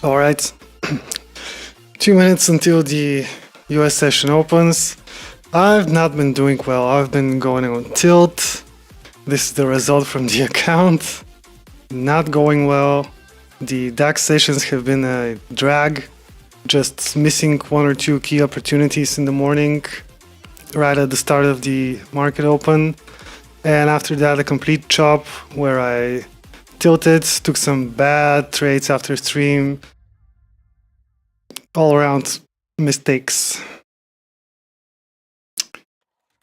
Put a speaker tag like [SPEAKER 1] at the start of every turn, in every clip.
[SPEAKER 1] All right, 2 minutes until the US session opens. I've not been doing well. I've been going on tilt. This is the result from the account. Not going well. The DAX sessions have been a drag. Just missing one or two key opportunities in the morning, right at the start of the market open. And after that, a complete chop where I tilted, took some bad trades after stream. All around mistakes.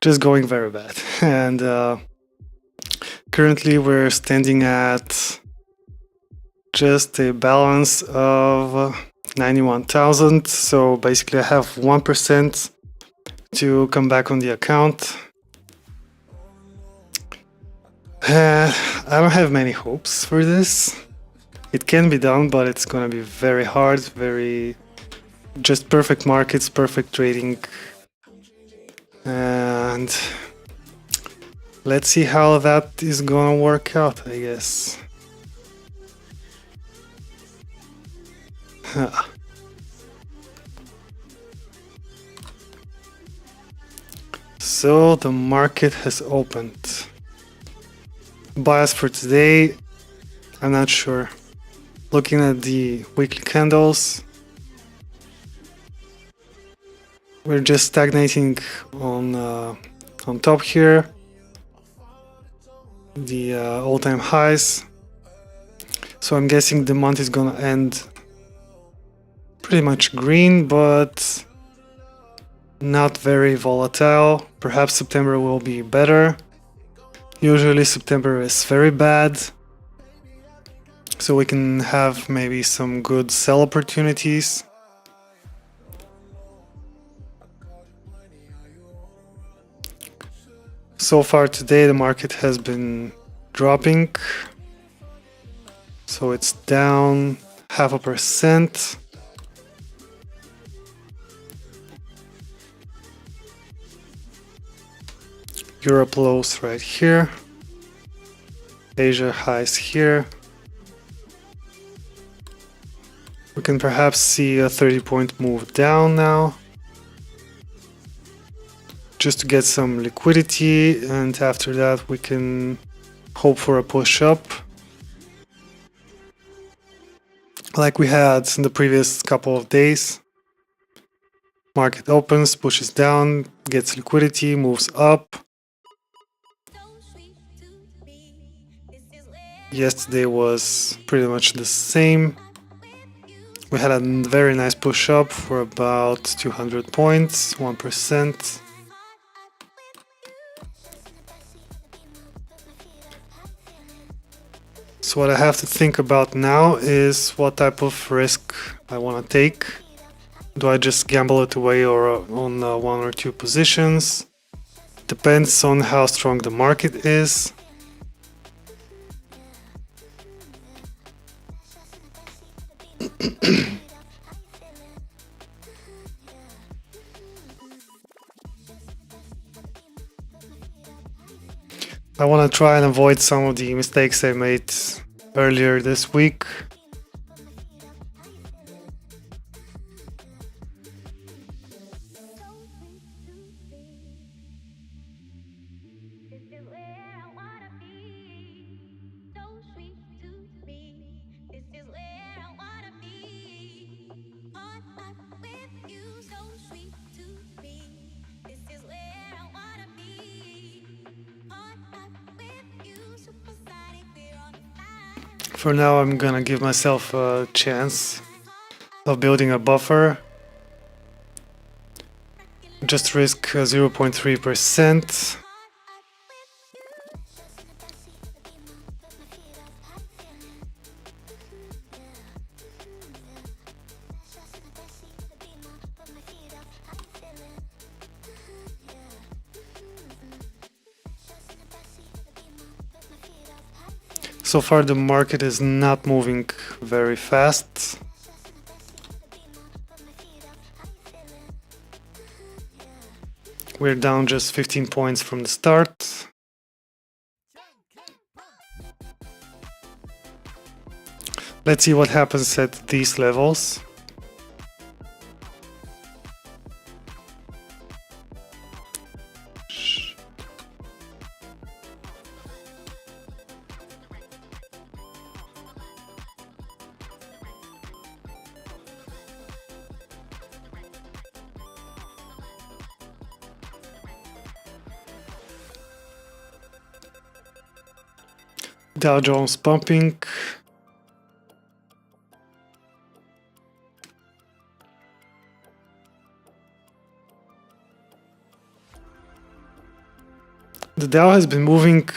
[SPEAKER 1] Just going very bad. And currently we're standing at just a balance of 91,000. So basically I have 1% to come back on the account. I don't have many hopes for this. It can be done, but it's gonna be very hard, just perfect markets, perfect trading. And let's see how that is gonna work out, I guess. So the market has opened. Bias for today, I'm not sure. Looking at the weekly candles, we're just stagnating on top here. The all-time highs. So I'm guessing the month is gonna end pretty much green, but not very volatile. Perhaps September will be better. Usually September is very bad. So we can have maybe some good sell opportunities. So far today the market has been dropping. So it's down 0.5%. Europe lows right here. Asia highs here. We can perhaps see a 30-point move down now, just to get some liquidity, and after that we can hope for a push up like we had in the previous couple of days. Market opens, pushes down, gets liquidity, moves up. Yesterday was pretty much the same. We had a very nice push up for about 200 points, 1%. So what I have to think about now is what type of risk I want to take. Do I just gamble it away or on one or two positions? Depends on how strong the market is. I want to try and avoid some of the mistakes I made earlier this week. For now, I'm gonna give myself a chance of building a buffer. Just risk 0.3%. So far the market is not moving very fast. We're down just 15 points from the start. Let's see what happens at these levels. Dow Jones pumping. The Dow has been moving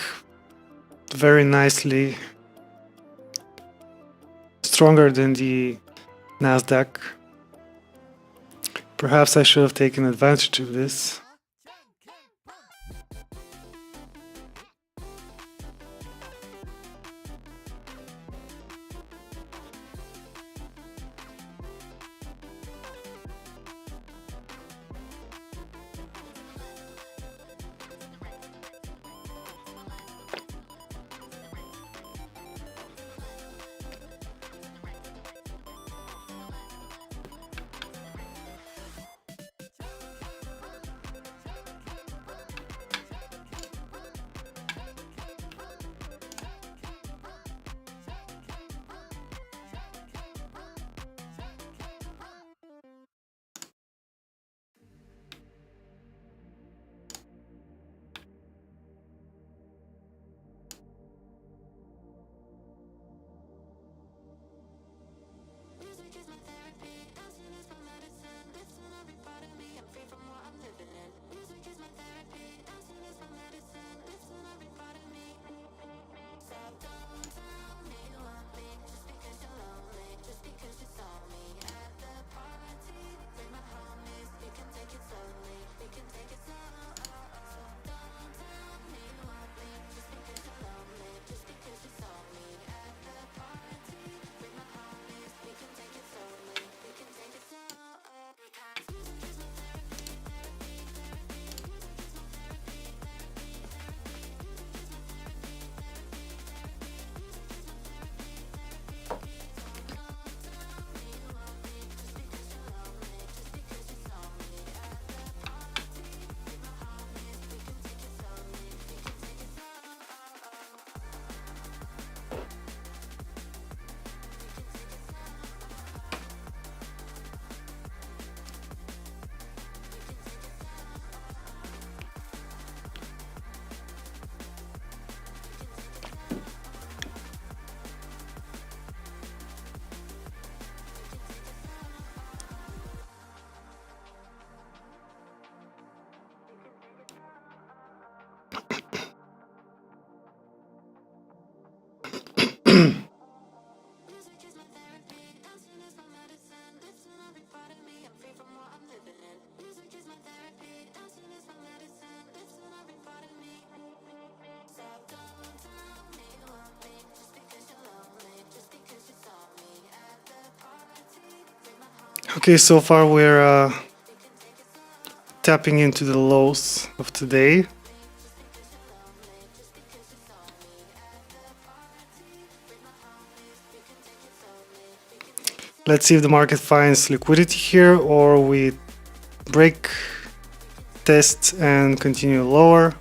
[SPEAKER 1] very nicely, stronger than the Nasdaq. Perhaps I should have taken advantage of this. Okay, so far we're tapping into the lows of today. Let's see if the market finds liquidity here or we break, test and continue lower.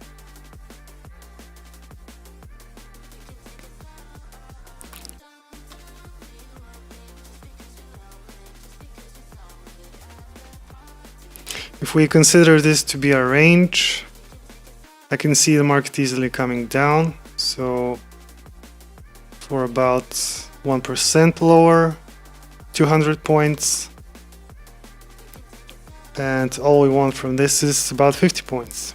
[SPEAKER 1] If we consider this to be a range, I can see the market easily coming down. So for about 1% lower, 200 points. And all we want from this is about 50 points.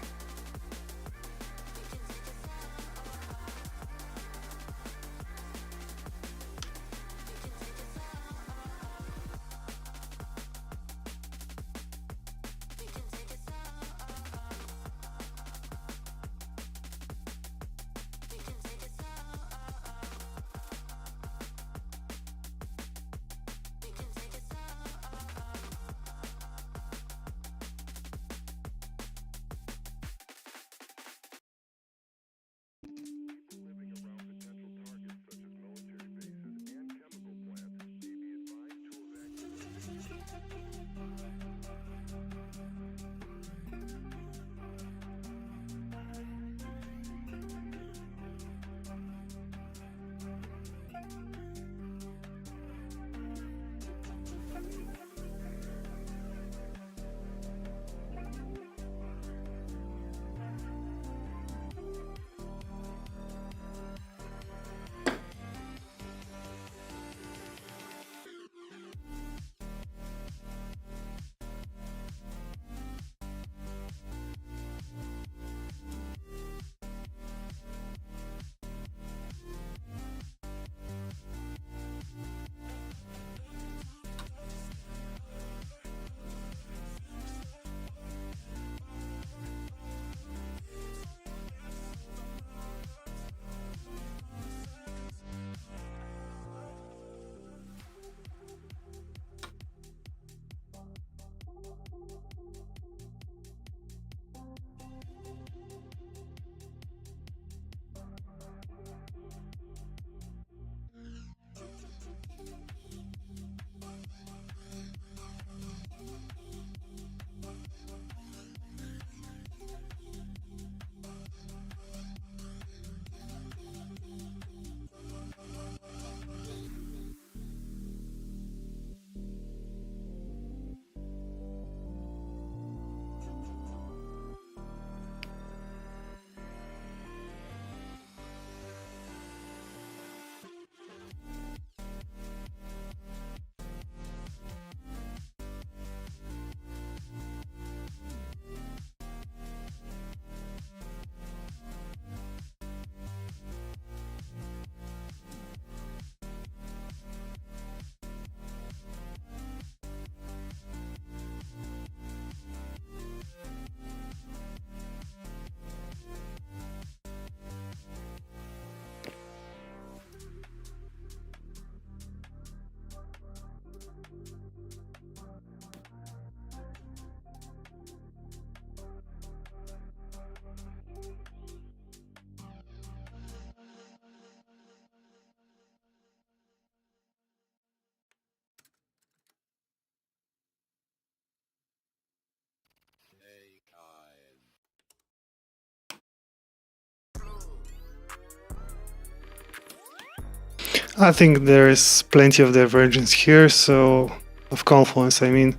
[SPEAKER 1] I think there is plenty of divergence here, so of confluence, I mean.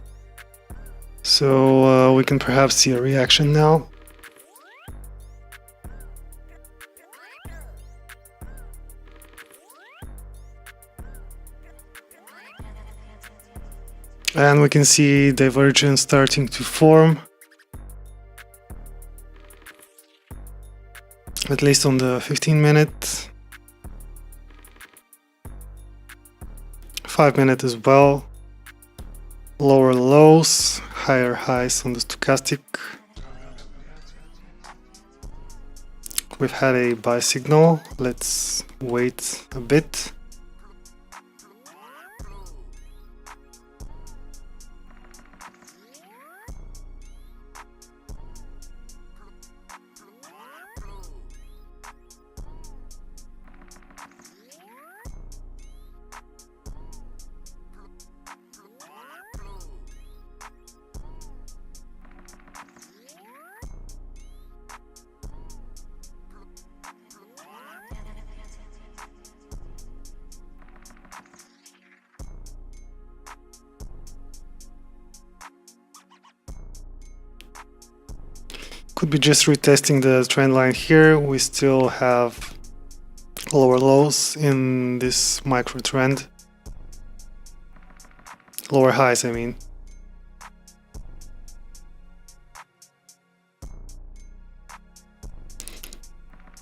[SPEAKER 1] So we can perhaps see a reaction now. And we can see divergence starting to form, at least on the 15-minute. 5-minute as well. Lower lows, higher highs on the stochastic. We've had a buy signal. Let's wait a bit. Could be just retesting the trend line here. We still have lower lows in this micro trend. Lower highs, I mean.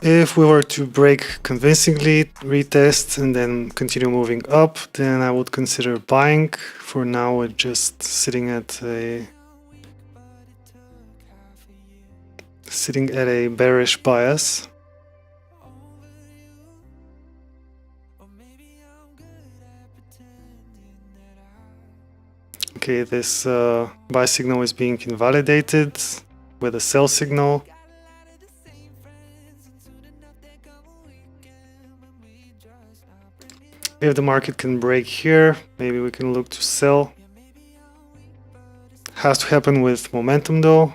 [SPEAKER 1] If we were to break convincingly, retest, and then continue moving up, then I would consider buying. For now, we're just sitting at a bearish bias. Okay, this buy signal is being invalidated with a sell signal. If the market can break here, maybe we can look to sell. Has to happen with momentum though.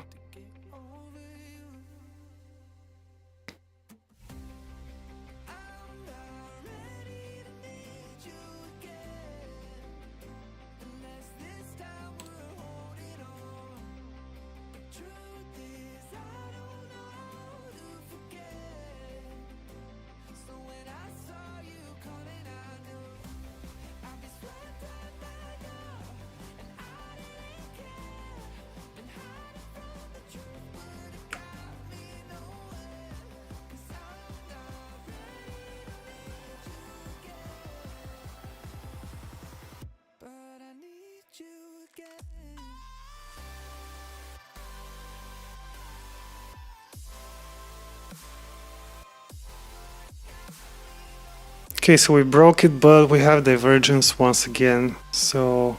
[SPEAKER 1] Okay, so we broke it, but we have divergence once again. So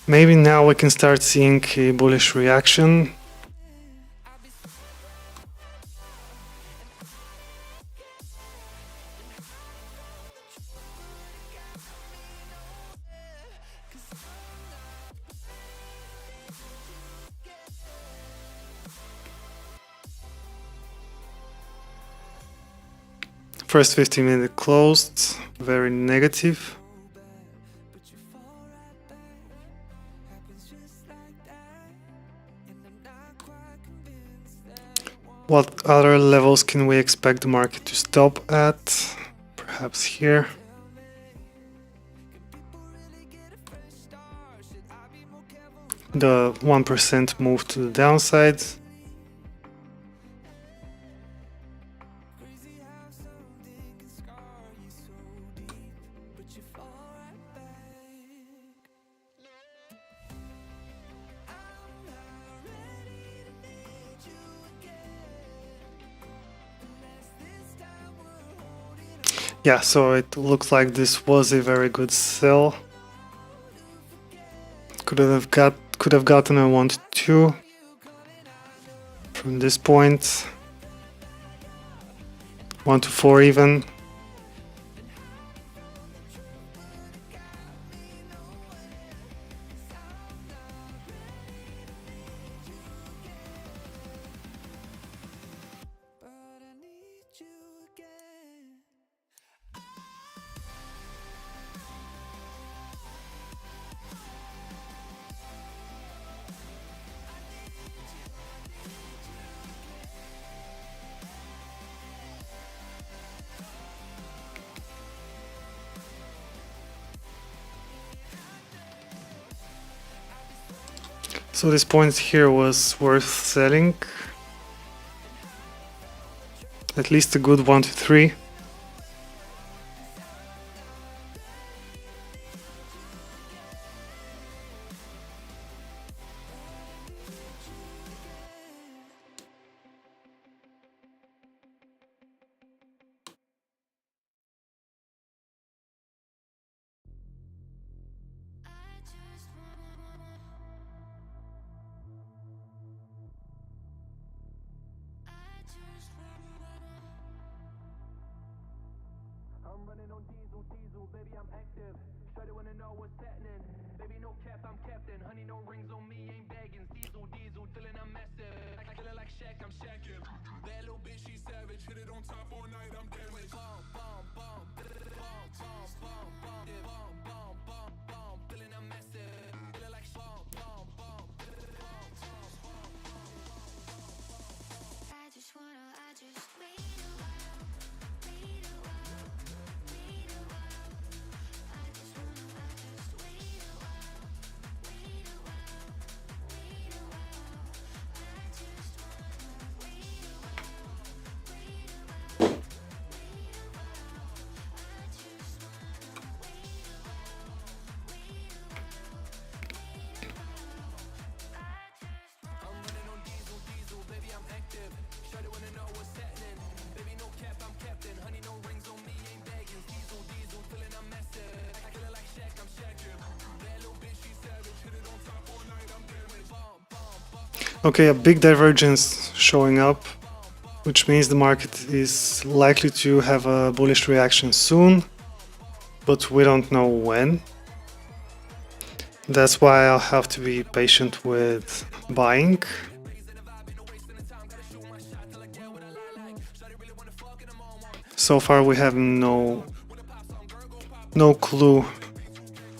[SPEAKER 1] maybe now we can start seeing a bullish reaction. First 15-minute closed, very negative. What other levels can we expect the market to stop at? Perhaps here. The 1% move to the downside. Yeah, so it looks like this was a very good sell. Could have gotten a 1 to 2 from this point. 1 to 4 even. So this point here was worth selling. At least a good 1 to 3. Okay, a big divergence showing up, which means the market is likely to have a bullish reaction soon, but we don't know when. That's why I'll have to be patient with buying. So far we have no clue,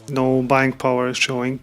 [SPEAKER 1] no buying power showing.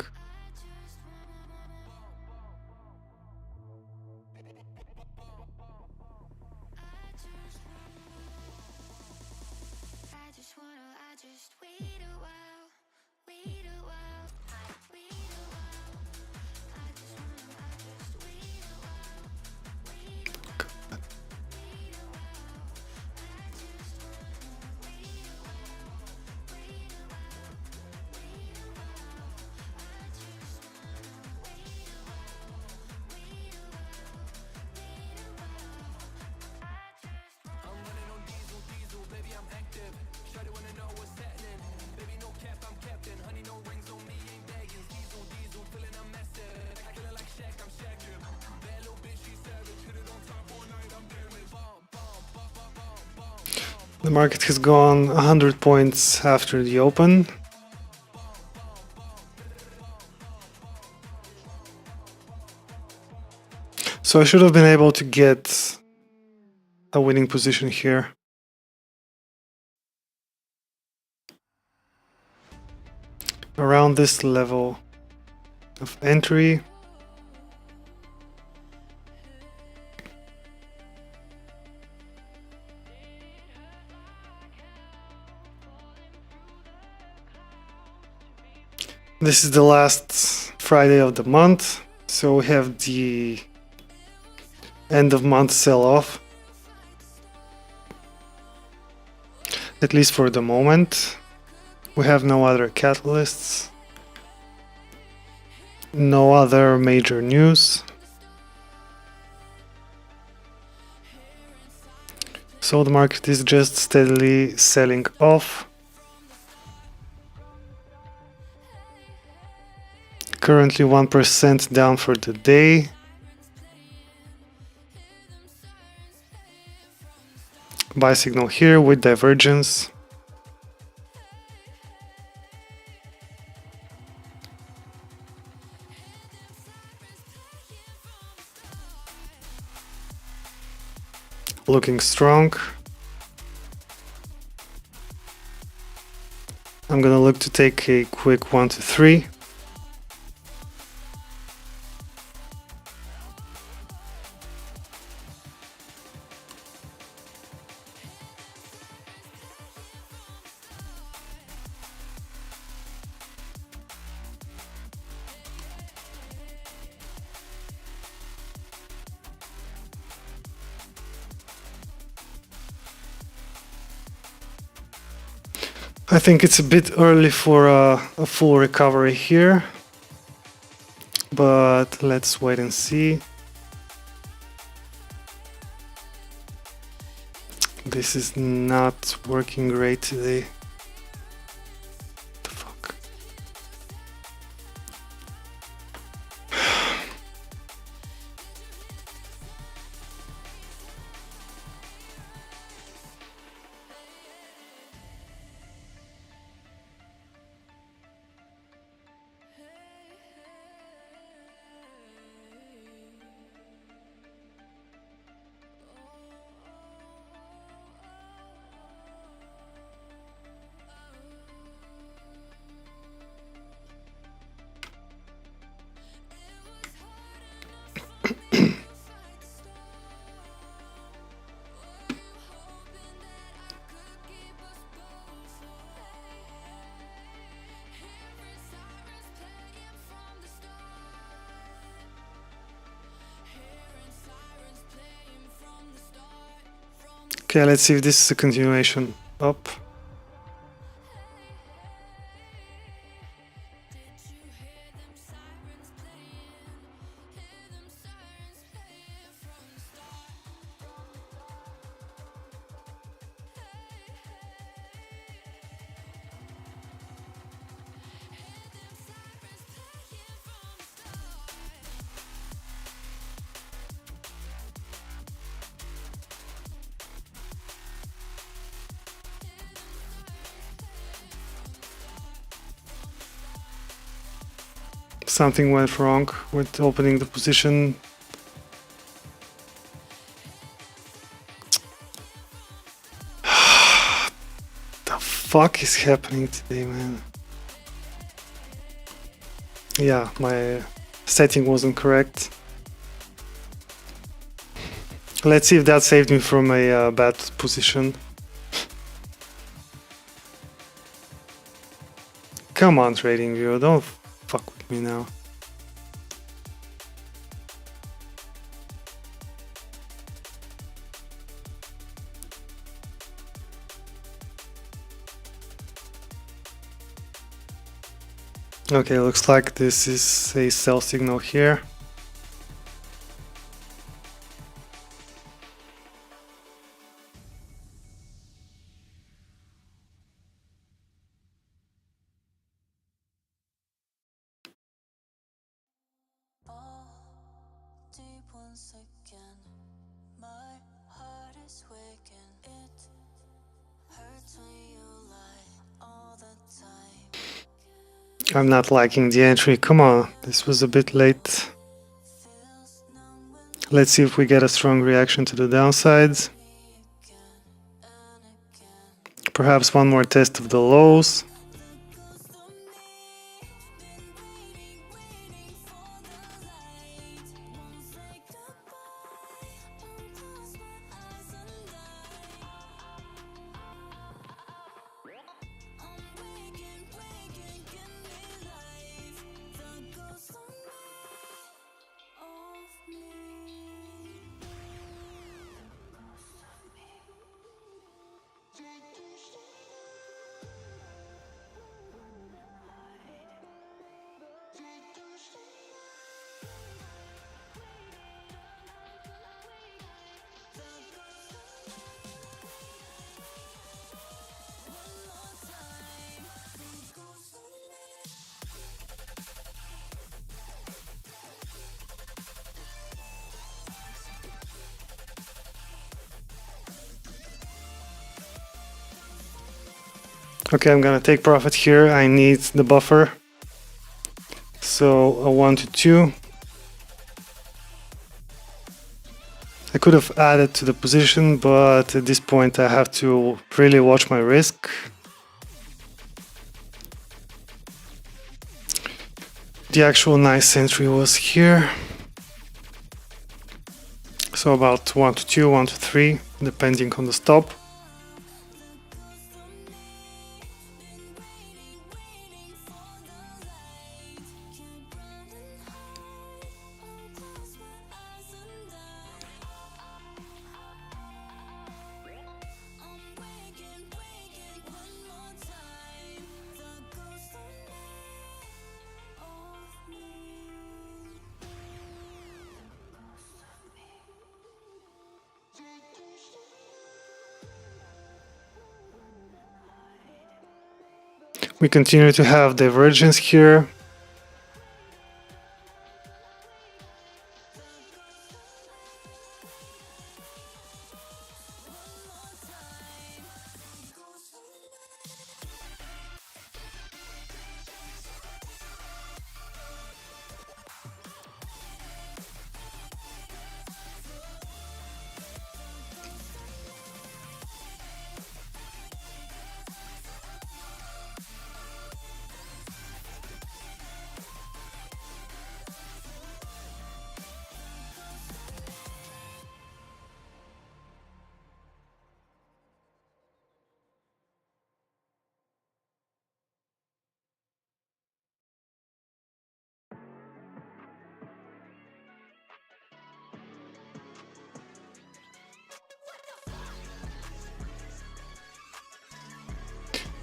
[SPEAKER 1] The market has gone 100 points after the open. So I should have been able to get a winning position here. Around this level of entry. This is the last Friday of the month, so we have the end of month sell-off. At least for the moment. We have no other catalysts. No other major news. So the market is just steadily selling off. Currently 1% down for the day. Buy signal here with divergence. Looking strong. I'm gonna look to take a quick 1 to 3. I think it's a bit early for a full recovery here, but let's wait and see. This is not working great today. What the fuck? Okay, let's see if this is a continuation up. something went wrong with opening the position. The fuck is happening today, man? Yeah, my setting wasn't correct. Let's see if that saved me from a bad position. Come on, TradingView, don't fuck with me now. Okay, looks like this is a sell signal here. I'm not liking the entry. Come on, this was a bit late. Let's see if we get a strong reaction to the downside. Perhaps one more test of the lows. Okay, I'm gonna take profit here. I need the buffer. So a 1 to 2. I could have added to the position, but at this point I have to really watch my risk. The actual nice entry was here. So about 1 to 2, 1 to 3, depending on the stop. We continue to have divergence here.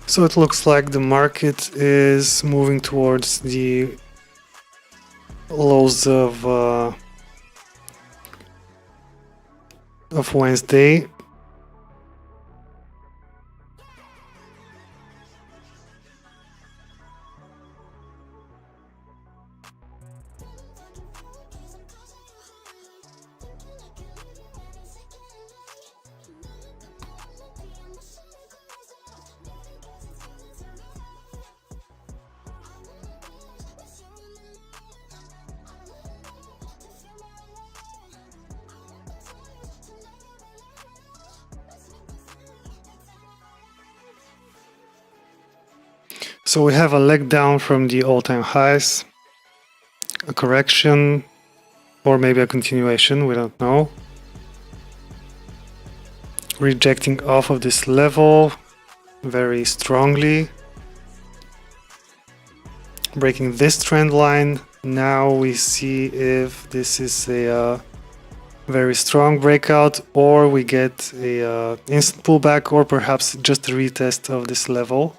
[SPEAKER 1] So it looks like the market is moving towards the lows of Wednesday. So we have a leg down from the all-time highs, a correction, or maybe a continuation, we don't know. Rejecting off of this level very strongly. Breaking this trend line. Now we see if this is a very strong breakout, or we get a instant pullback, or perhaps just a retest of this level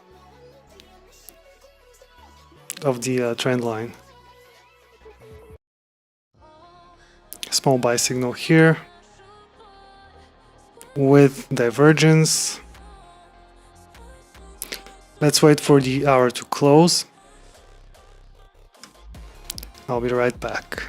[SPEAKER 1] of the trend line. Small buy signal here with divergence. Let's wait for the hour to close. I'll be right back.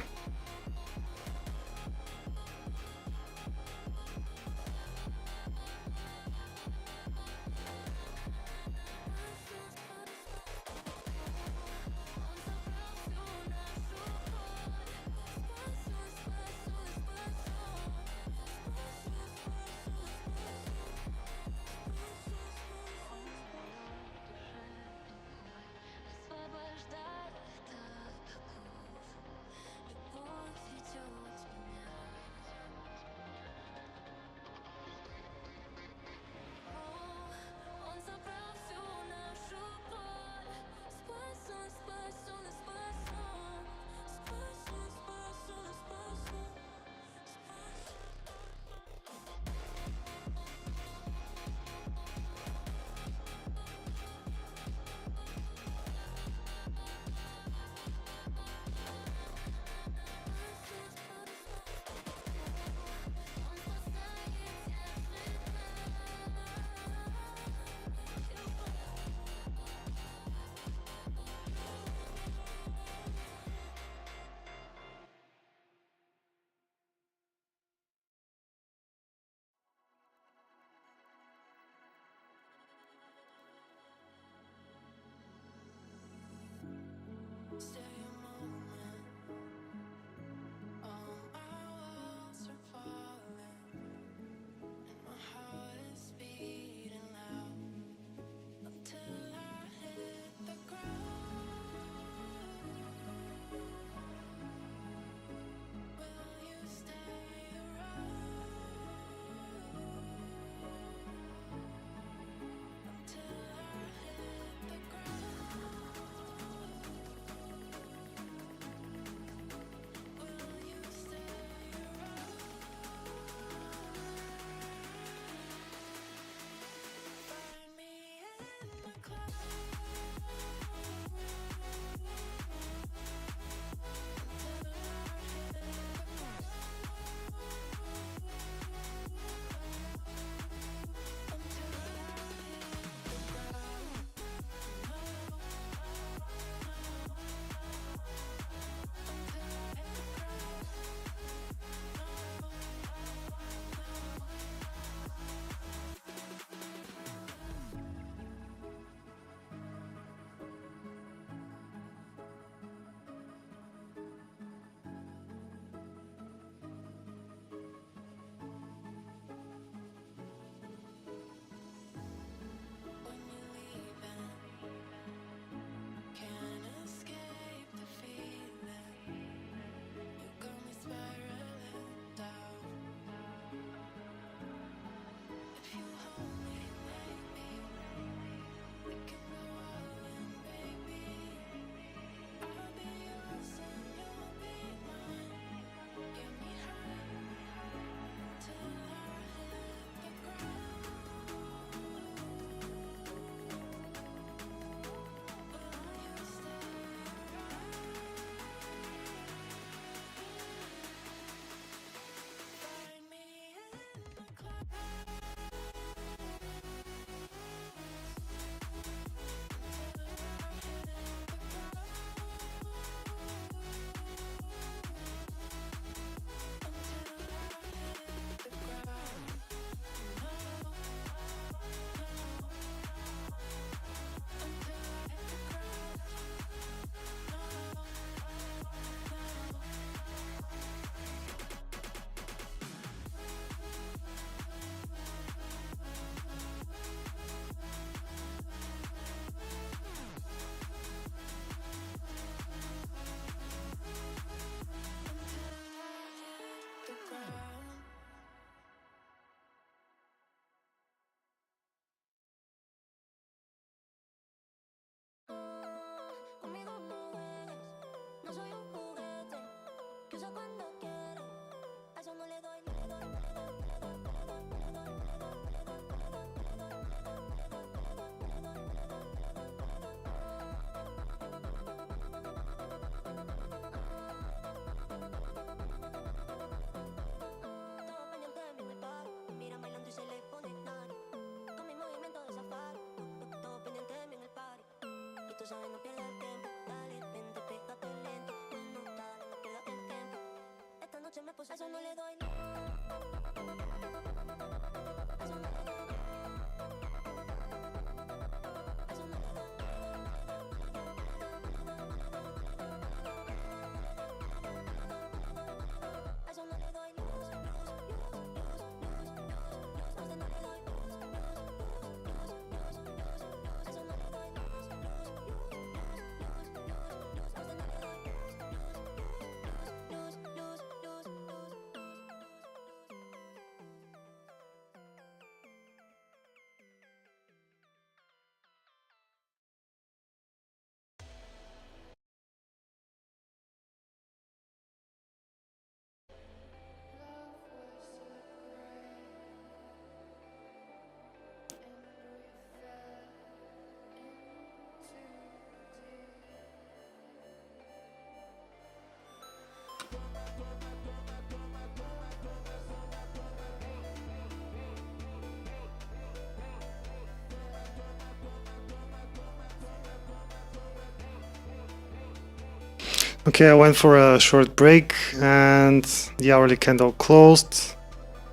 [SPEAKER 1] Okay, I went for a short break and the hourly candle closed.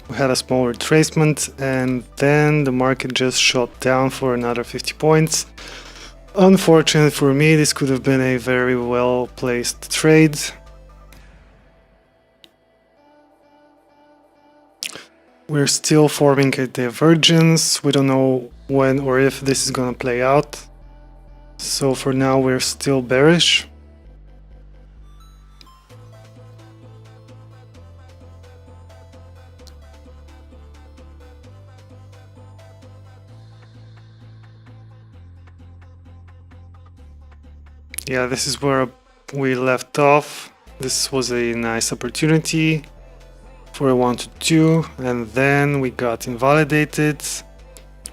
[SPEAKER 1] We had a small retracement and then the market just shot down for another 50 points. Unfortunately for me, this could have been a very well placed trade. We're still forming a divergence. We don't know when or if this is gonna play out. So for now, we're still bearish. Yeah, this is where we left off. This was a nice opportunity for a 1 to 2, and then we got invalidated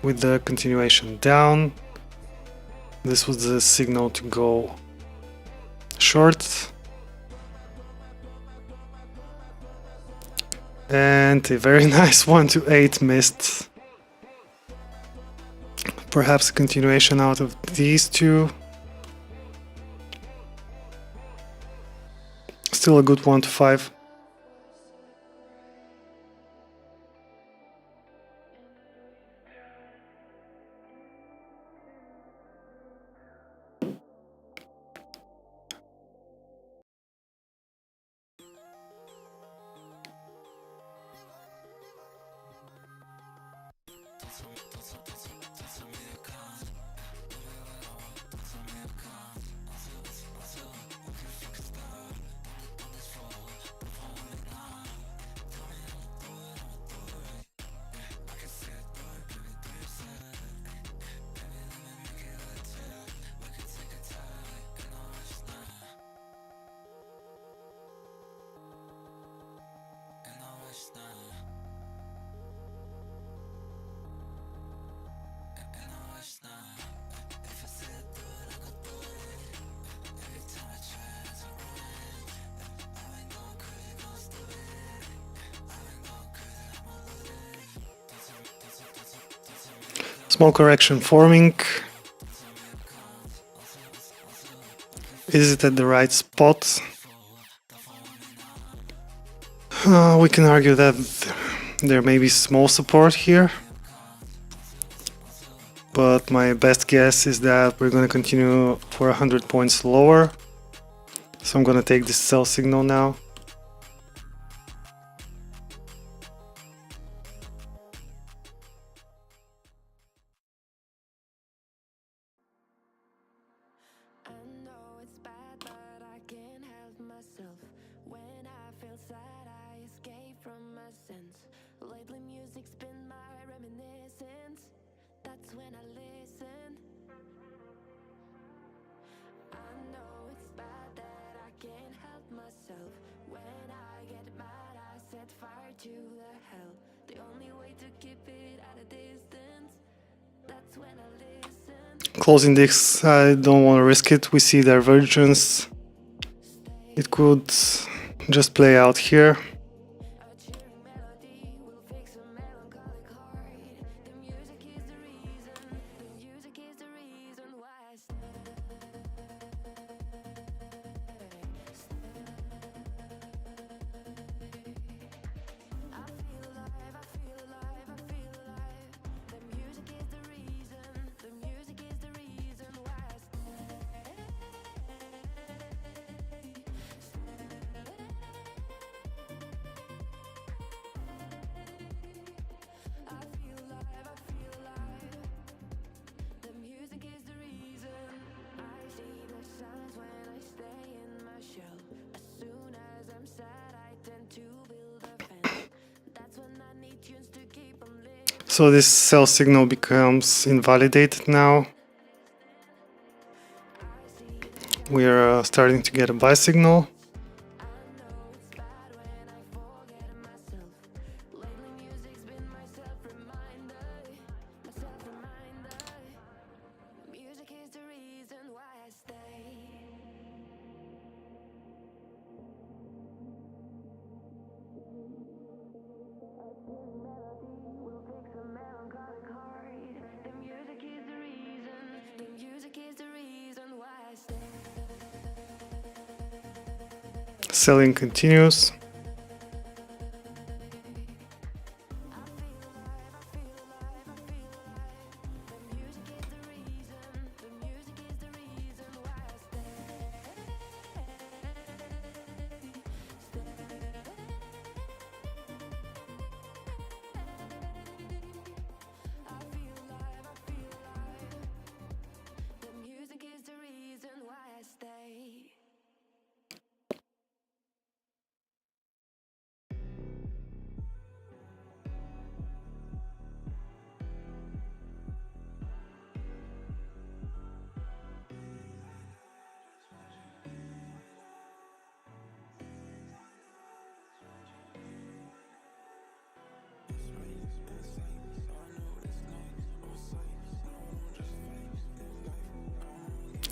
[SPEAKER 1] with the continuation down. This was the signal to go short. And a very nice 1 to 8 missed. Perhaps a continuation out of these two. Still a good 1 to 5. Small correction forming. Is it at the right spot? We can argue that there may be small support here, but my best guess is that we're going to continue for 100 points lower. So I'm going to take this sell signal now. Closing this, I don't want to risk it. We see divergence. It could just play out here. So this sell signal becomes invalidated now. We are starting to get a buy signal. Selling continues.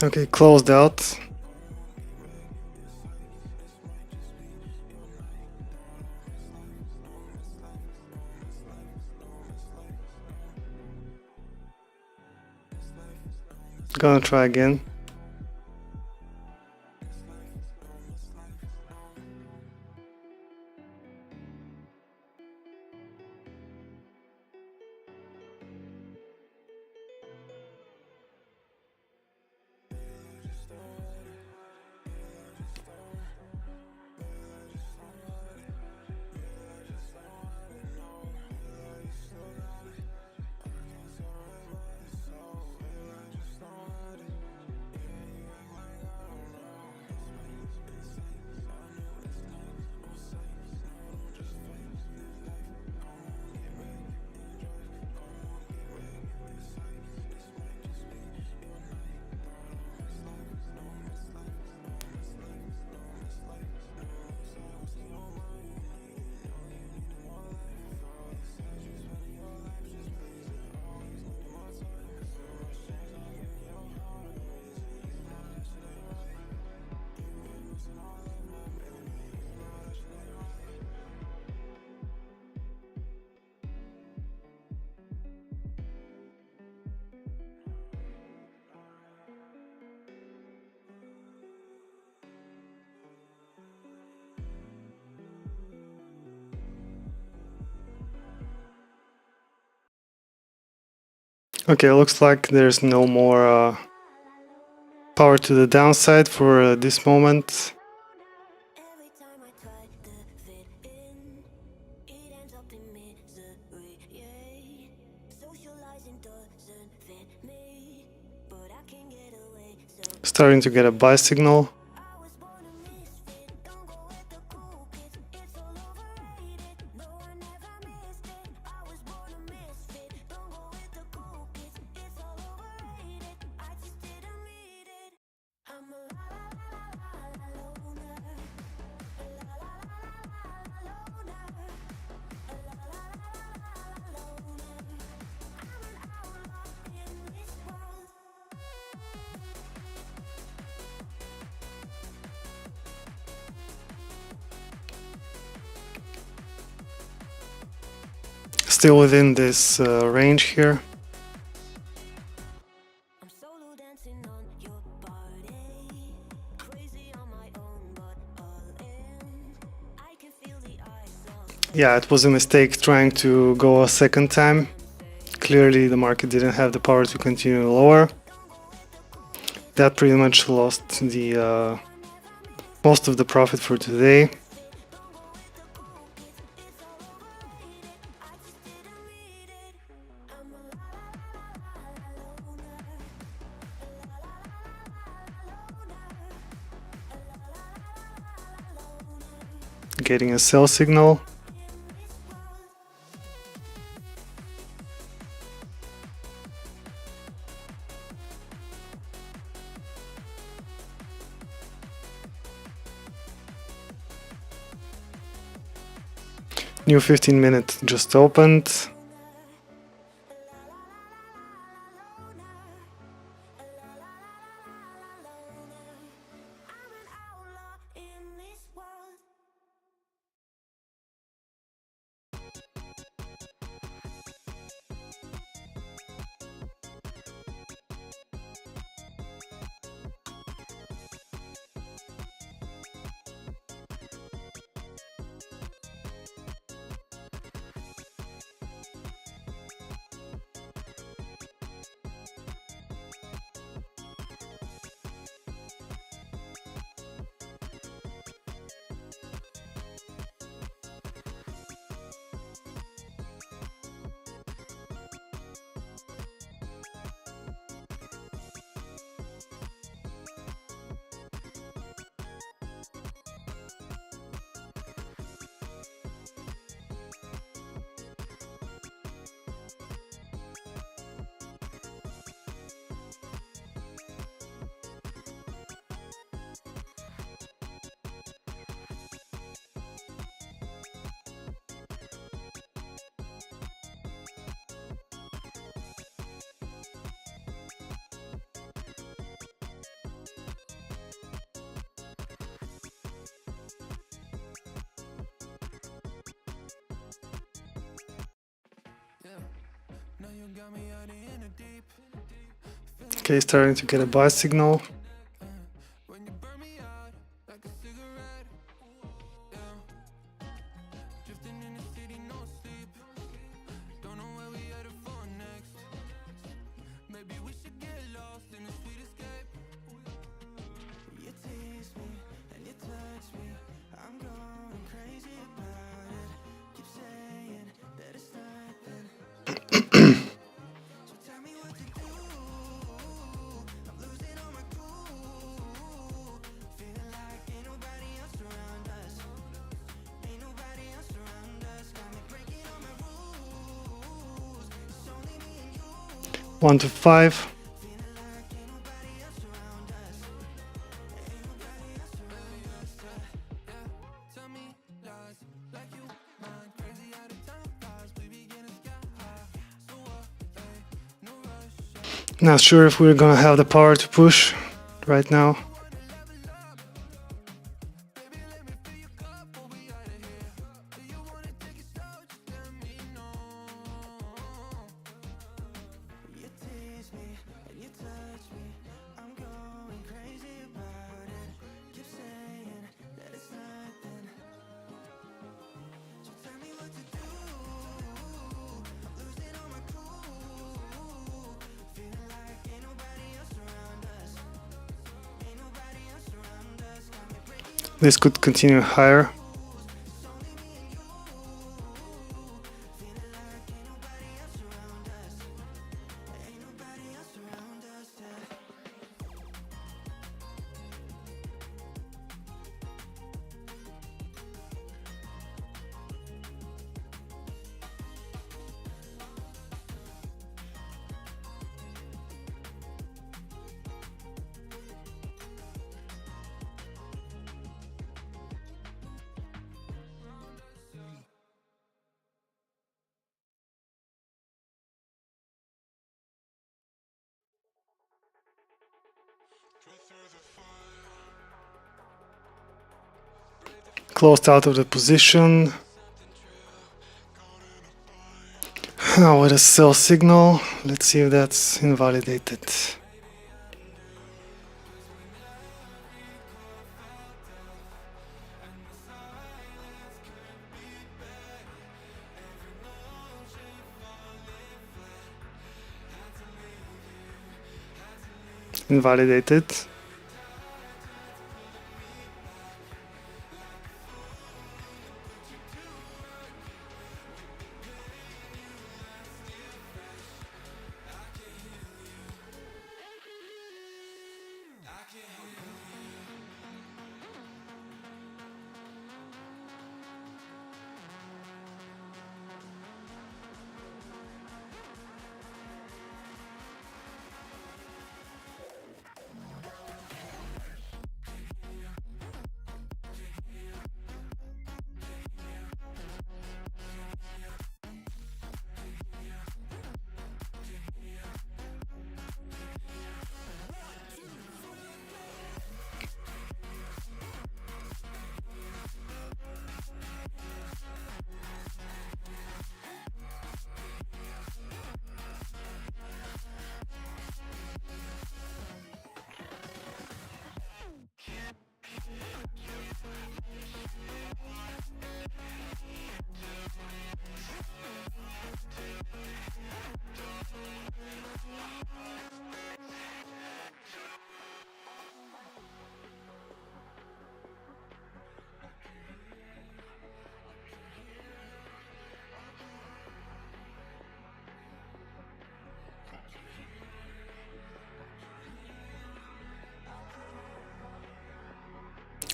[SPEAKER 1] Okay, closed out. Gonna try again. Okay, looks like there's no more power to the downside for this moment. Starting to get a buy signal. Still within this range here. Yeah, it was a mistake trying to go a second time. Clearly the market didn't have the power to continue lower. That pretty much lost the most of the profit for today. Getting a sell signal. New 15-minute just opened. Okay, starting to get a buy signal. One to five. Not sure if we're gonna have the power to push right now. This could continue higher. Closed out of the position. With a sell signal. Let's see if that's invalidated. Invalidated.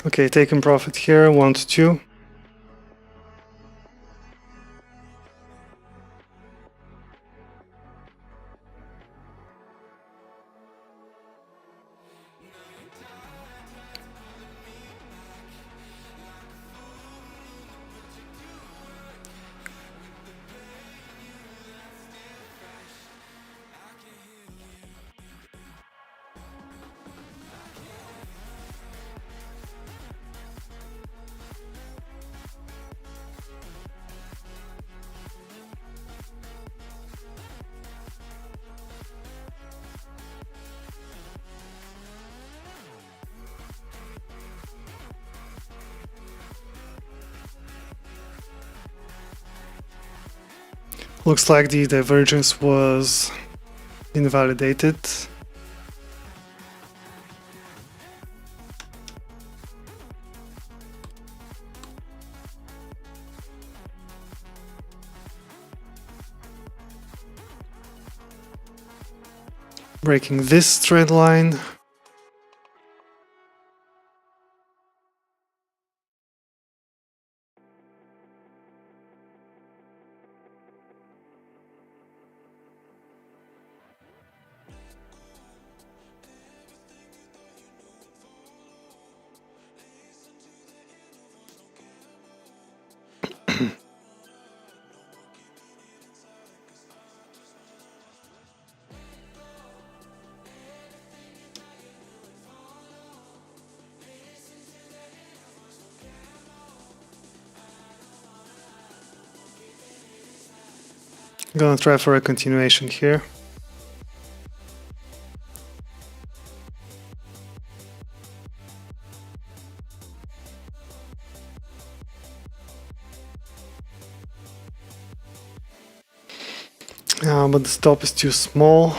[SPEAKER 1] Okay, taking profit here, 1 to 2. Looks like the divergence was invalidated. Breaking this trend line. Gonna try for a continuation here. But the stop is too small.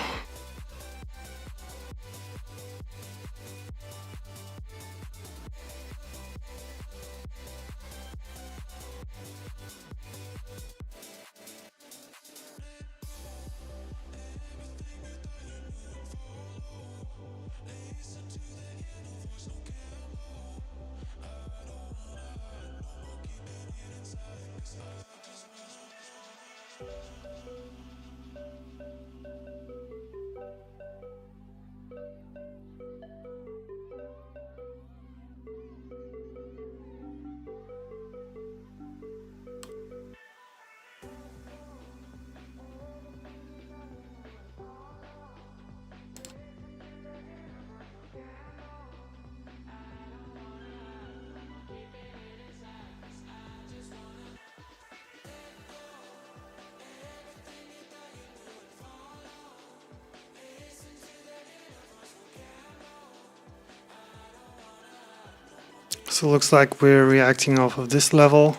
[SPEAKER 1] So it looks like we're reacting off of this level.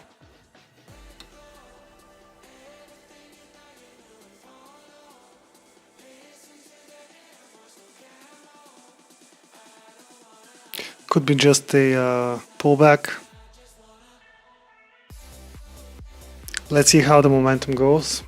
[SPEAKER 1] Could be just a pullback. Let's see how the momentum goes.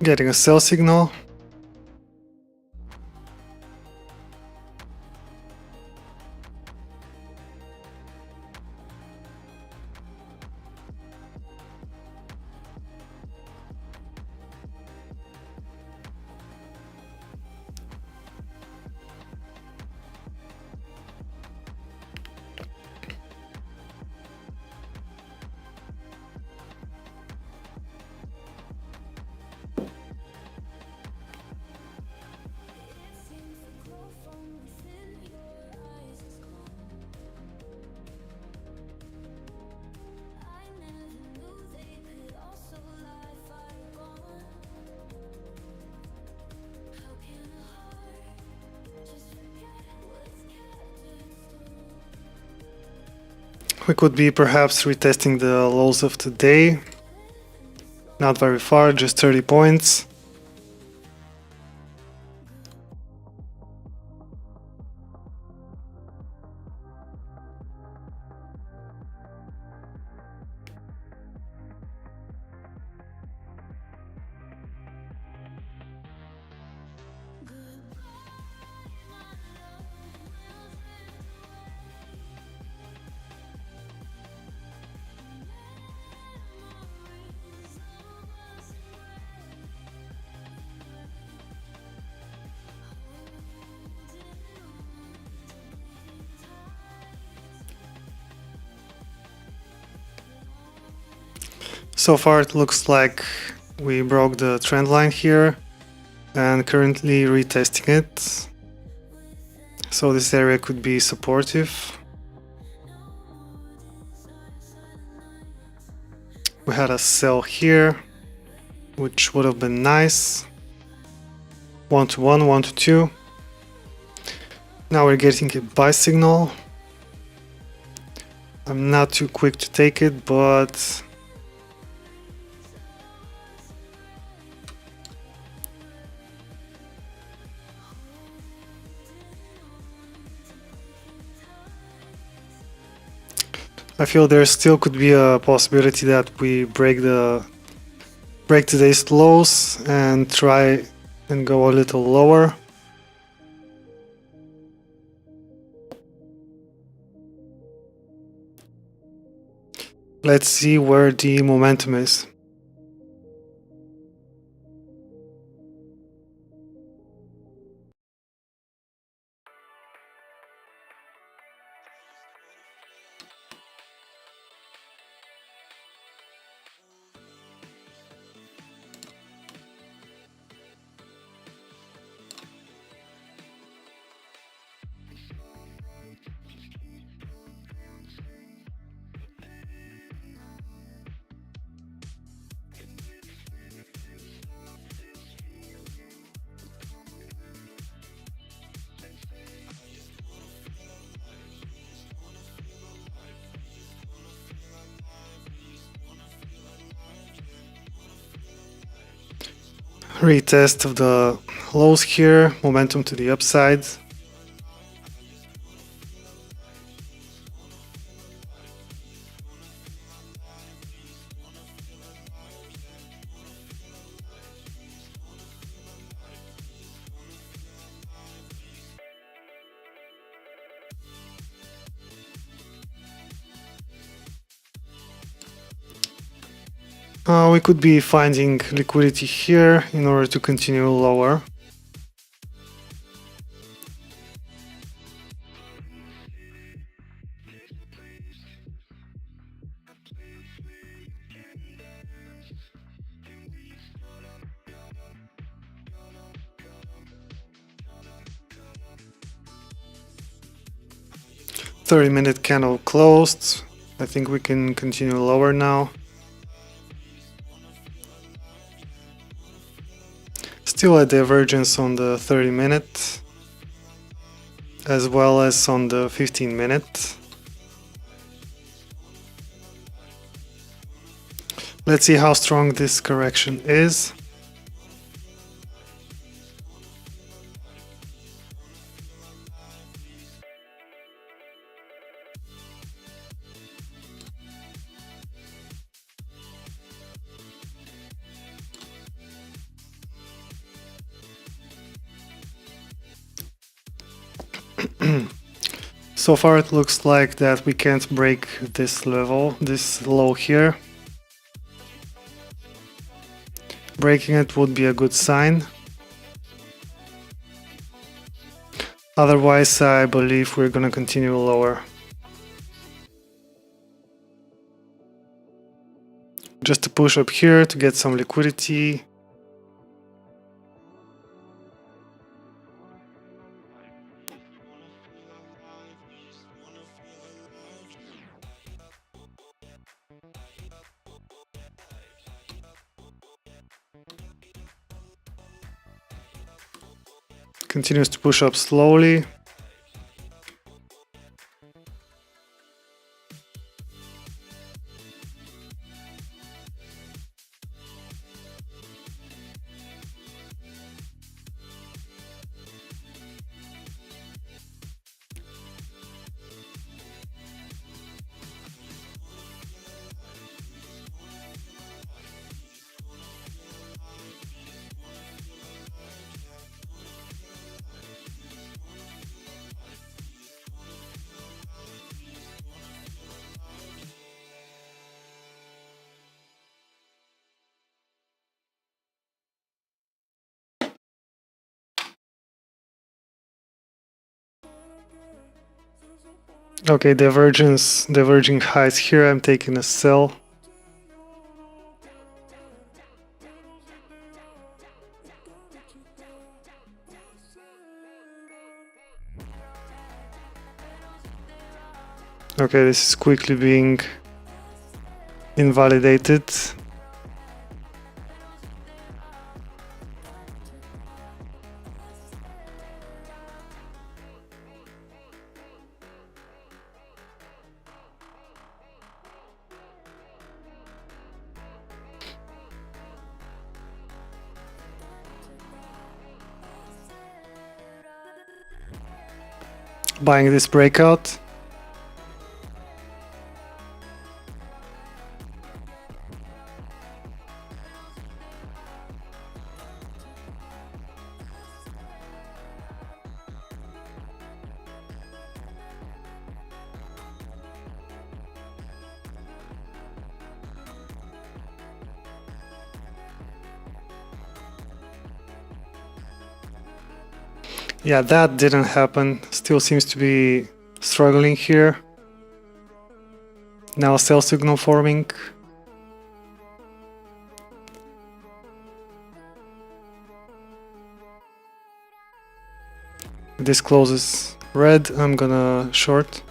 [SPEAKER 1] Getting a sell signal. We could be perhaps retesting the lows of today. Not very far, just 30 points. So far it looks like we broke the trend line here and currently retesting it. So this area could be supportive. We had a sell here, which would have been nice. 1 to 1, 1 to 2. Now we're getting a buy signal. I'm not too quick to take it, but I feel there still could be a possibility that we break today's lows and try and go a little lower. Let's see where the momentum is. Retest of the lows here, momentum to the upside. We could be finding liquidity here in order to continue lower. Minute candle closed. I think we can continue lower now. Still a divergence on the 30-minute as well as on the 15-minute. Let's see how strong this correction is. So far it looks like that we can't break this level, this low here. Breaking it would be a good sign. Otherwise, I believe we're gonna continue lower. Just a push up here to get some liquidity. Continues to push up slowly. Okay, diverging highs here. I'm taking a sell. Okay, this is quickly being invalidated. Buying this breakout. Yeah, that didn't happen. Still seems to be struggling here. Now sell signal forming. This closes red. I'm gonna short.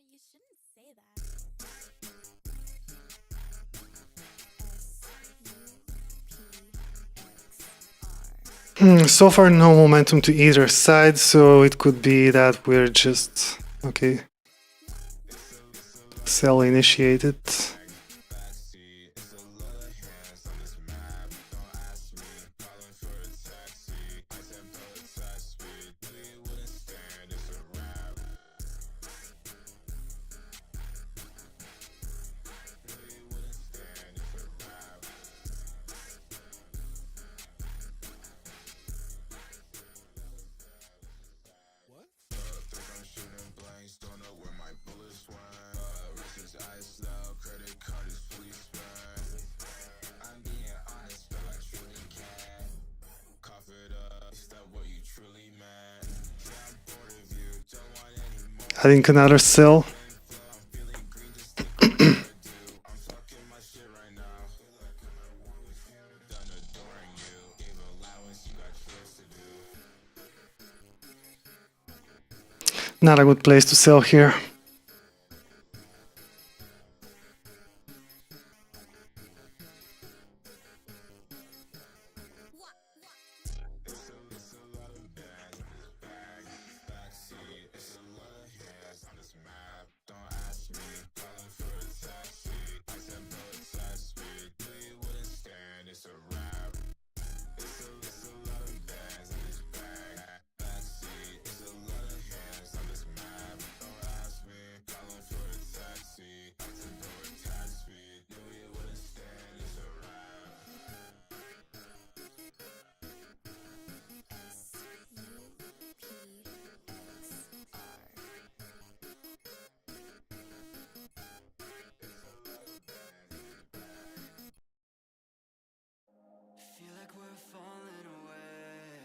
[SPEAKER 2] You shouldn't say that.
[SPEAKER 1] So far no momentum to either side, so it could be that we're just okay. Sell initiated. I think another sell. Not a good place to sell here.
[SPEAKER 3] Feel like we're falling away.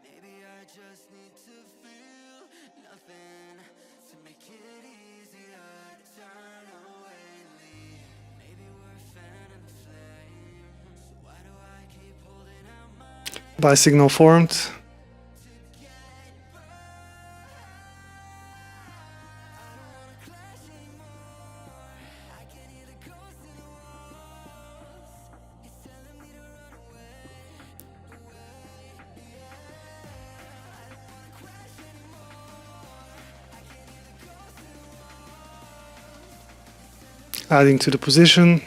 [SPEAKER 3] Maybe I just need to feel nothing to make it easier to turn away, leave. Maybe we're fanning the flame. So why do I keep holding out my
[SPEAKER 1] Buy signal formed. Adding to the position.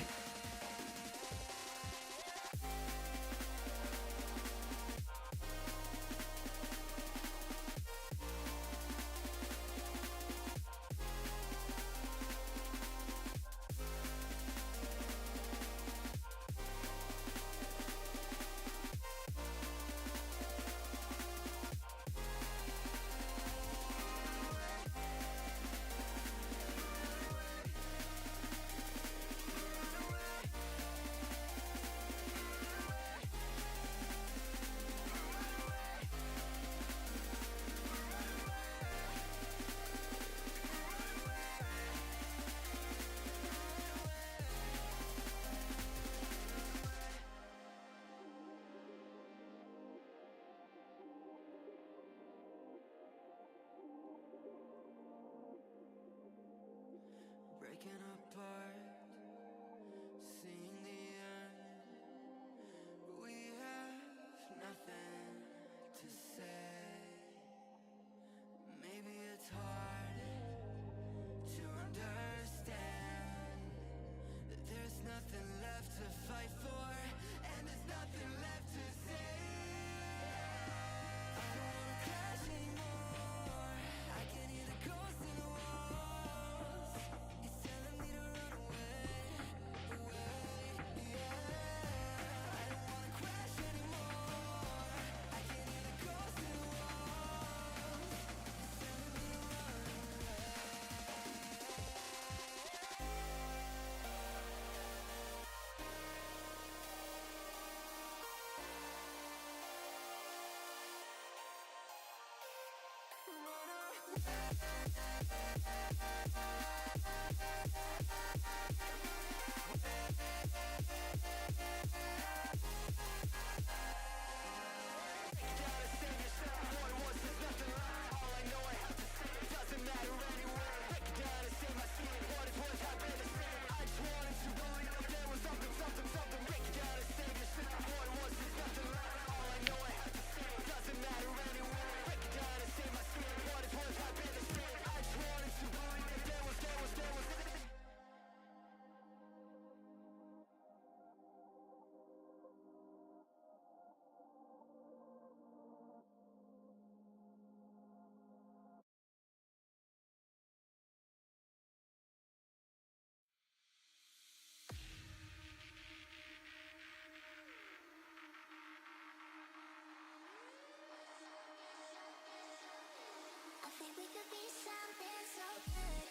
[SPEAKER 2] I think we could be something so good.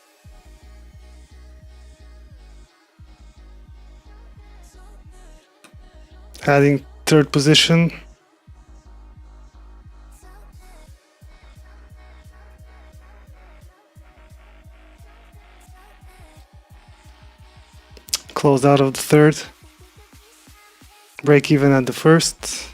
[SPEAKER 2] So good.
[SPEAKER 1] Adding third position.
[SPEAKER 2] So good.
[SPEAKER 1] Close out of the third. Break even at the first.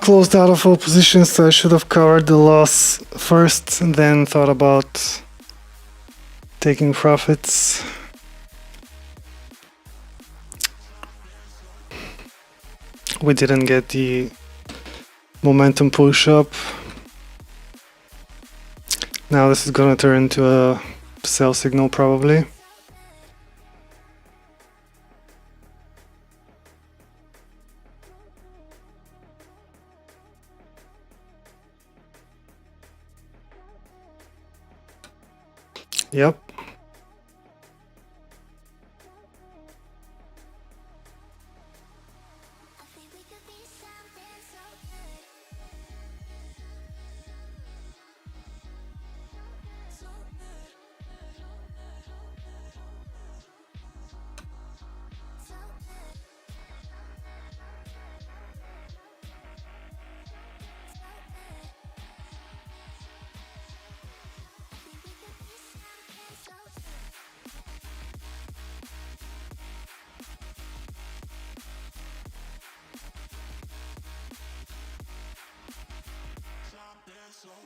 [SPEAKER 1] Closed out of all positions, so I should have covered the loss first and then thought about taking profits. We didn't get the momentum push up. Now this is gonna turn into a sell signal probably. Yep.
[SPEAKER 2] I think we could be something so good. So good. So good.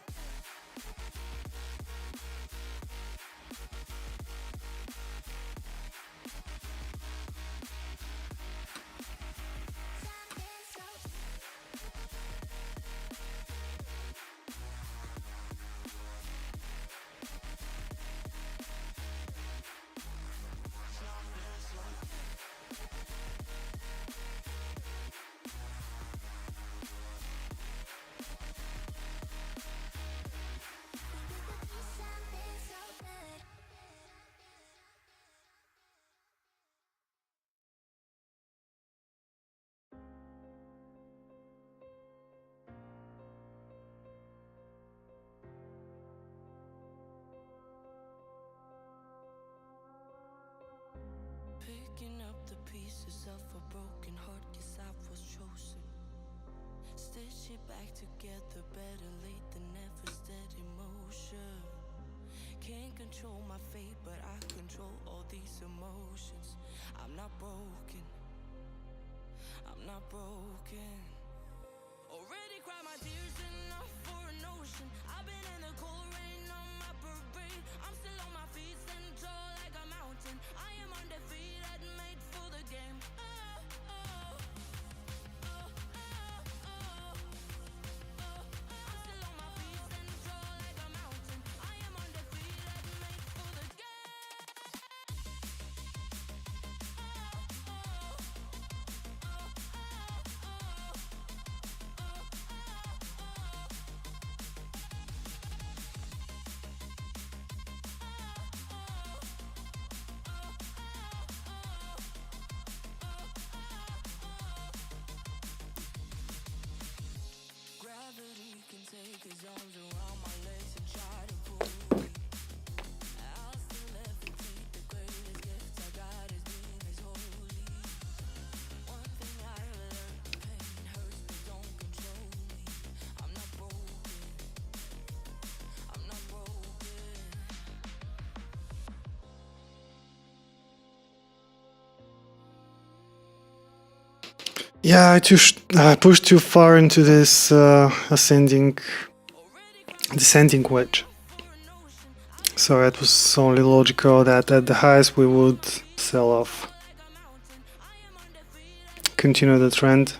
[SPEAKER 3] Picking up the pieces of a broken heart, guess I was chosen. Stitch it back together, better late than never, steady motion. Can't control my fate, but I control all these emotions. I'm not broken, I'm not broken. Already cried my tears enough for an ocean. I've been in the cold rain on my parade. I'm still on my feet, stand tall like a mountain. I am undefeated, made for the game. Oh, oh, oh, oh, oh, oh. I'm still on my feet, stand tall like a mountain. I am undefeated, made for the game. Oh, oh, oh, oh, oh.
[SPEAKER 1] Yeah, I pushed too far into this descending wedge. So it was only logical that at the highest we would sell off. Continue the trend.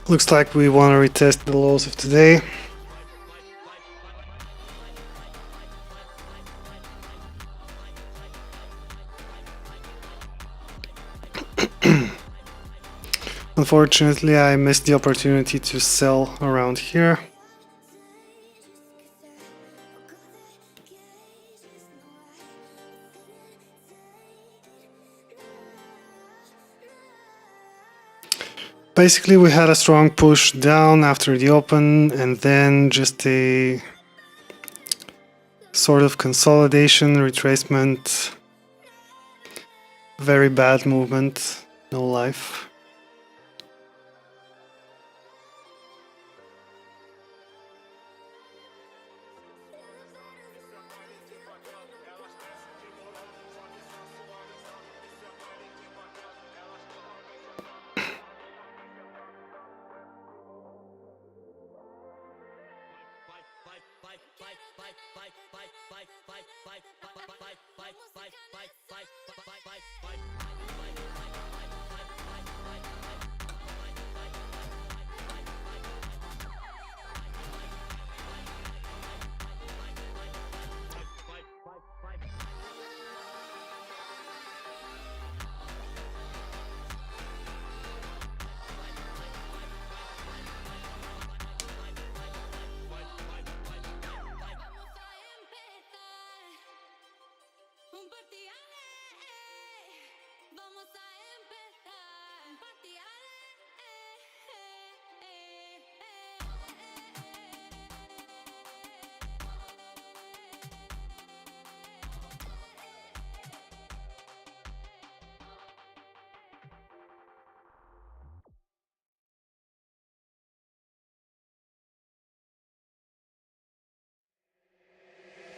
[SPEAKER 1] Looks like we want to retest the lows of today. Unfortunately, I missed the opportunity to sell around here. Basically, we had a strong push down after the open and then just a sort of consolidation, retracement. Very bad movement, no life.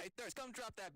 [SPEAKER 3] Hey, Thirst, come drop that.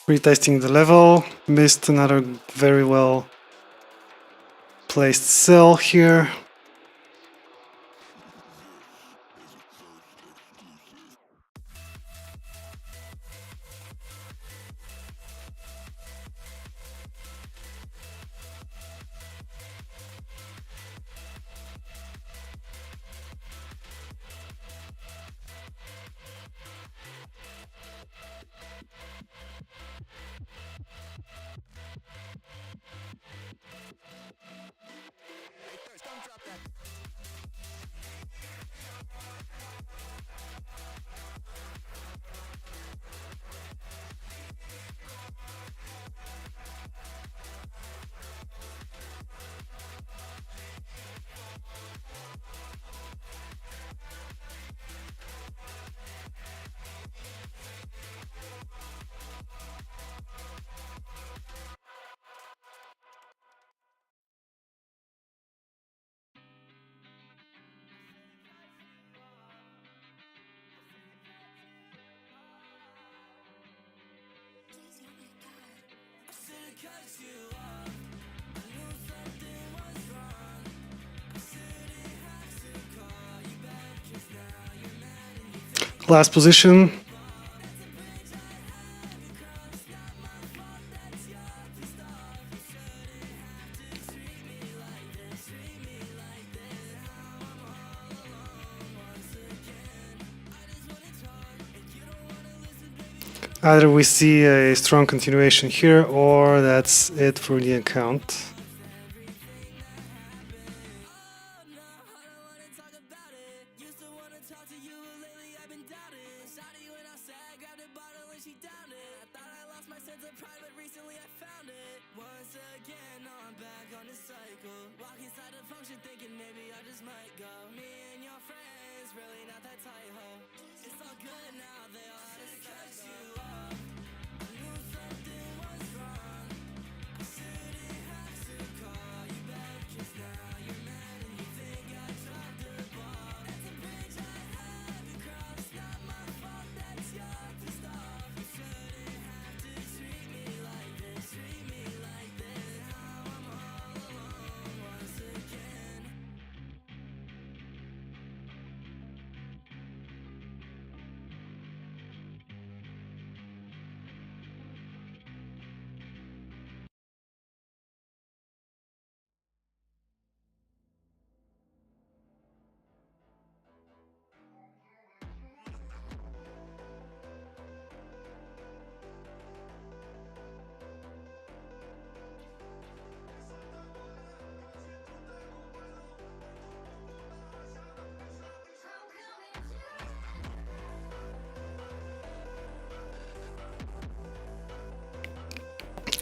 [SPEAKER 1] Retesting the level, missed another very well placed sell here. Last position. Either we see a strong continuation here or that's it for the account.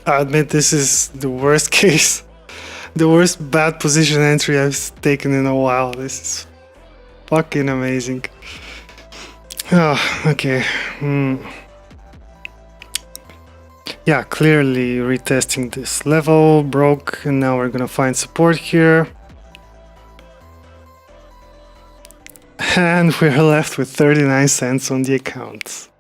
[SPEAKER 1] I admit this is the worst case, the worst bad position entry I've taken in a while. This is fucking amazing. Okay. Yeah, clearly retesting this level, broke, and now we're gonna find support here. And we're left with 39 cents on the account.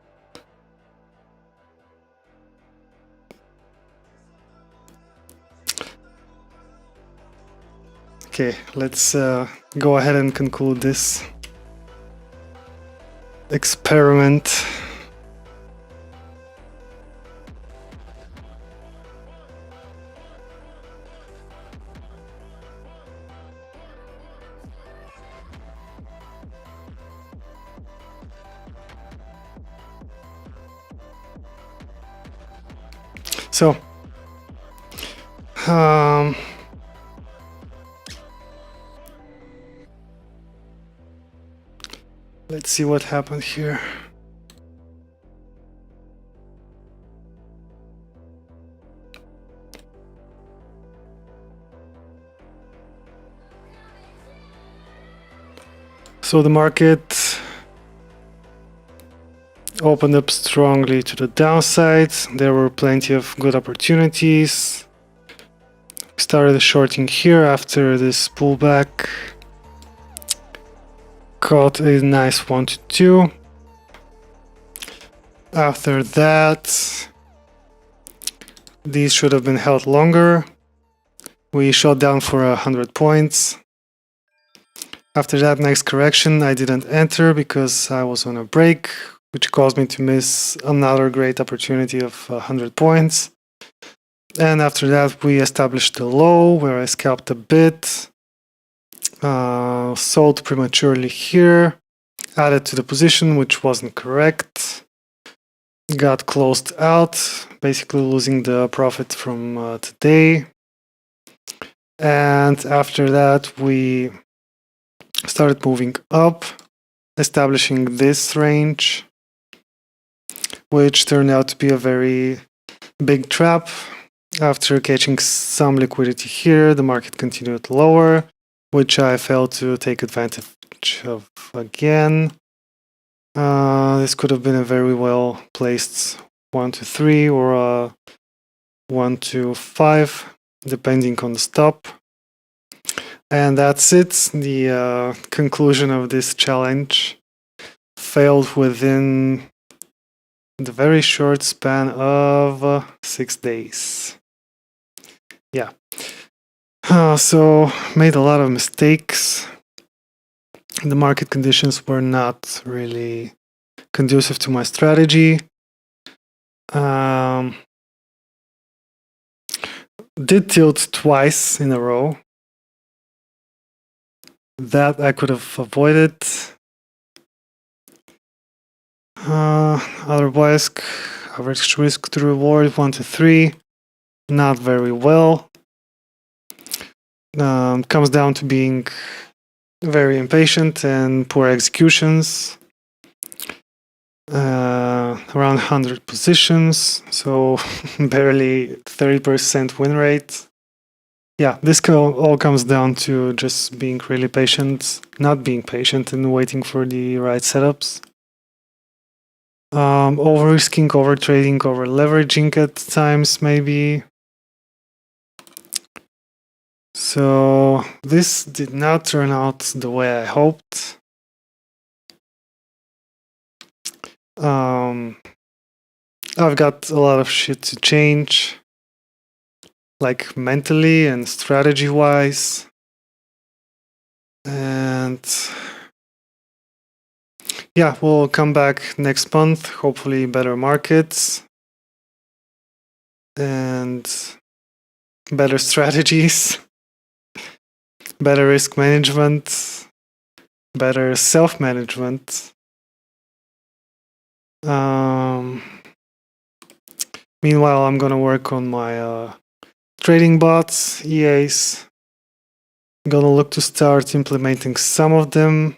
[SPEAKER 1] Okay, let's go ahead and conclude this experiment. So, let's see what happened here. So the market opened up strongly to the downside. There were plenty of good opportunities. We started shorting here after this pullback. Caught a nice 1 to 2. After that, These should have been held longer. We shot down for 100 points. After that next correction, I didn't enter because I was on a break, which caused me to miss another great opportunity of 100 points. And after that, we established the low where I scalped a bit, sold prematurely here, added to the position, which wasn't correct, got closed out, basically losing the profit from today. And after that, we started moving up, establishing this range, which turned out to be a very big trap. After catching some liquidity here, the market continued lower, which I failed to take advantage of again. This could have been a very well placed 1 to 3 or a 1 to 5, depending on the stop. And that's it. The conclusion of this challenge failed within the very short span of 6 days. Yeah. So made a lot of mistakes. The market conditions were not really conducive to my strategy. Did tilt twice in a row. That I could have avoided. Otherwise, average risk to reward 1 to 3. Not very well. Comes down to being very impatient and poor executions. Around 100 positions, so barely 30% win rate. Yeah, this all comes down to just being really patient, not being patient and waiting for the right setups. Over risking, over trading, over leveraging at times maybe. So this did not turn out the way I hoped. I've got a lot of shit to change, like mentally and strategy wise. And yeah, we'll come back next month, hopefully better markets and better strategies, better risk management, better self-management. Meanwhile, I'm gonna work on my trading bots, EAs. I'm gonna look to start implementing some of them,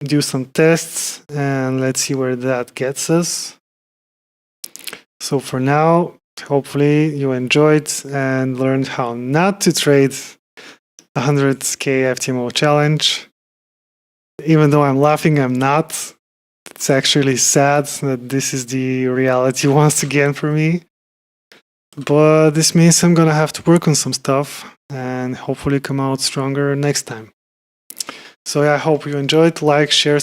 [SPEAKER 1] do some tests, and let's see where that gets us. So for now, hopefully you enjoyed and learned how not to trade 100k FTMO challenge. Even though I'm laughing, I'm not. It's actually sad that this is the reality once again for me. But this means I'm gonna have to work on some stuff and hopefully come out stronger next time. So yeah, I hope you enjoyed. Like, share,